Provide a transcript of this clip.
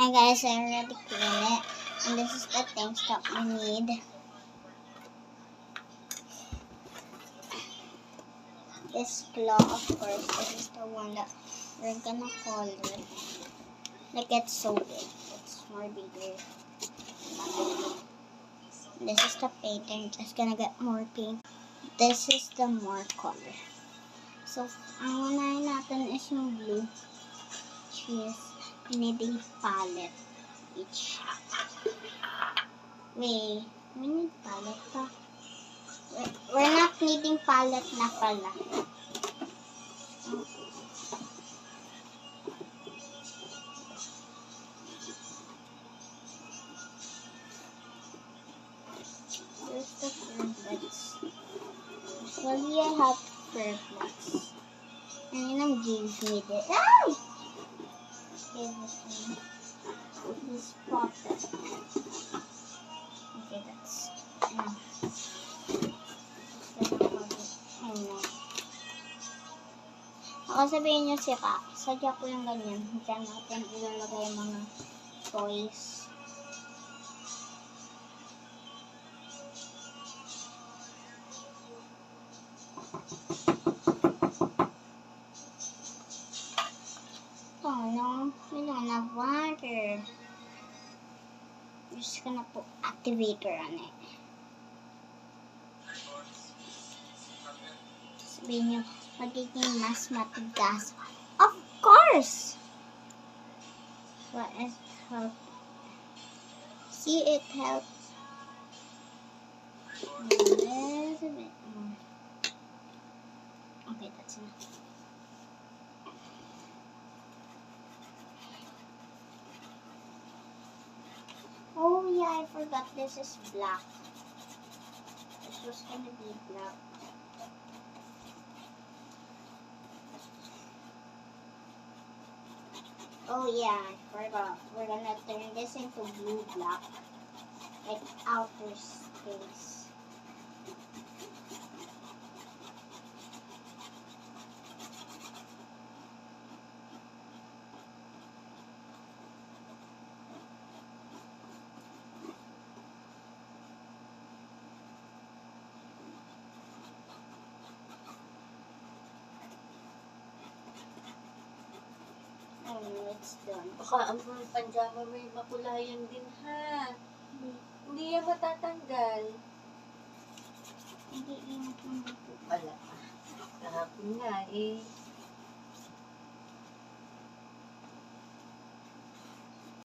Hi guys, I already cleaned it. And this is the things that we need. This claw, of course, this is the one that we're gonna color. Like it's so big. It's more bigger. This is the painting. It's gonna get more pink. This is the more color. So, ang unahin natin is yung blue. Which is, we need a palette. Each. Wait, we need palette pa. We're not needing palette na pala. Here's the purplex. Usually I have purplex. And yun ang gives me this. Ay! This pocket. Okay, that's enough. Ako sabihin nyo sadya ko yung ganyan. Diyan natin ilalagay yung mga toys. Oh no, we don't have water. We're just gonna put activator on it. Sabihin nyo, magiging mas matigas. Of course! What is help? See, it helps. There's a bit more. Okay, that's enough. Oh yeah, I forgot this is black. This was gonna be black. Oh yeah, I forgot. We're gonna turn this into blue-black. Like outer space. Oh no, it's done. Baka ang panjama may makulayan din ha. Hindi yan matatanggal. Hindi ingat mo dito. Wala. Kahapon nga eh.